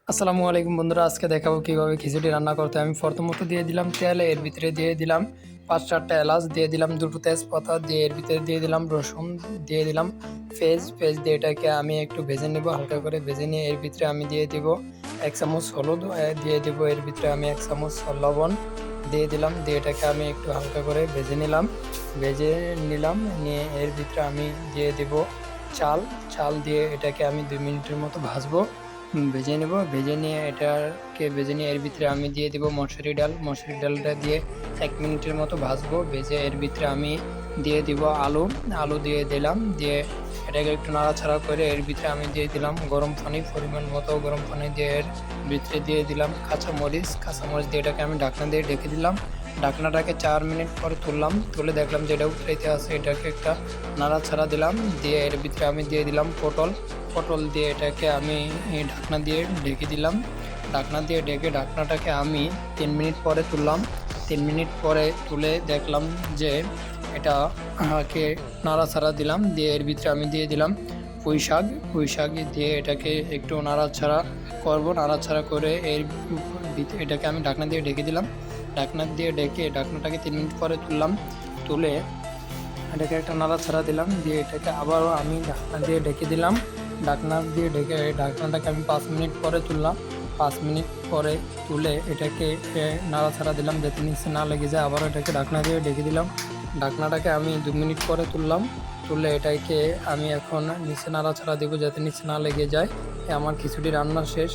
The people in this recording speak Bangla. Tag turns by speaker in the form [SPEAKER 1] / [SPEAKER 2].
[SPEAKER 1] আসসালামু আলাইকুম বন্ধুরা, আজকে দেখাবো কিভাবে খিচুড়ি রান্না করতে হয়। আমি প্রথমত দিয়ে দিলাম তেল, এর ভিতরে দিয়ে দিলাম ৫-৪টা এলাচ, দিয়ে দিলাম ২টো তেজপাতা, দিয়ে এর ভিতরে দিয়ে দিলাম রসুন, দিয়ে দিলাম পেঁয়াজ দিয়ে এটাকে আমি একটু ভেজে নেব। হালকা করে ভেজে নিয়ে এর ভিতরে আমি দিয়ে দিব ১ চামচ হলুদ, দিয়ে দিব এর ভিতরে আমি ১ চামচ লবণ দিয়ে দিলাম। দিয়ে এটাকে আমি একটু হালকা করে ভেজে নিলাম নিয়ে এর ভিতরে আমি দিয়ে দিব চাল দিয়ে এটাকে আমি ২ মিনিটের মতো ভাজবো, ভেজে নেব। ভেজে নিয়ে ভেজে নিয়ে এর ভিতরে আমি দিয়ে দিব মসুরি ডালটা দিয়ে ১ মিনিটের মতো ভাজবো। ভেজে এর ভিতরে আমি দিয়ে দিব আলু দিয়ে দিলাম। দিয়ে এটাকে একটু নাড়াচাড়া করে এর ভিতরে আমি দিয়ে দিলাম গরম পানি, পরিমাণ মতো গরম পানি দিয়ে এর ভিতরে দিয়ে দিলাম কাঁচামরিচ দিয়ে এটাকে আমি ঢাকনা দিয়ে ঢেকে দিলাম। ঢাকনাটাকে ৪ মিনিট পরে তুলে দেখলাম যে এটা উতরাইতে আছে। এটাকে একটা নাড়াচাড়া দিলাম। দিয়ে এর ভিতরে আমি দিয়ে দিলাম পটল দিয়ে এটাকে আমি ঢাকনা দিয়ে ঢেকে দিলাম। ঢাকনা দিয়ে ঢেকে ঢাকনাটাকে আমি ৩ মিনিট পরে তুললাম। ৩ মিনিট পরে তুলে দেখলাম যে এটাকে নাড়াচাড়া দিলাম। দিয়ে এর ভিতরে আমি দিয়ে দিলাম পুঁই শাক দিয়ে এটাকে একটু নাড়াচাড়া করে এর ভিতরে এটাকে আমি ঢাকনা দিয়ে ঢেকে দিলাম। ঢাকনা দিয়ে ঢেকে ঢাকনাটাকে ৩ মিনিট পরে তুলে এটাকে একটা নাড়াচাড়া দিলাম। দিয়ে এটাকে আবারও আমি ঢাকনা দিয়ে ঢেকে দিলাম। ঢাকনাটাকে আমি ৫ মিনিট পরে তুললাম। ৫ মিনিট পরে তুলে এটাকে নাড়াচাড়া দিলাম যাতে নিচে না লেগে যায়। আবারও এটাকে ঢাকনা দিয়ে ঢেকে দিলাম। ঢাকনাটাকে আমি ২ মিনিট পরে তুলে এটাকে আমি এখন নিচে নাড়াচাড়া দেবো যাতে নিচে না লেগে যায়। আমার খিচুড়ি রান্না শেষ।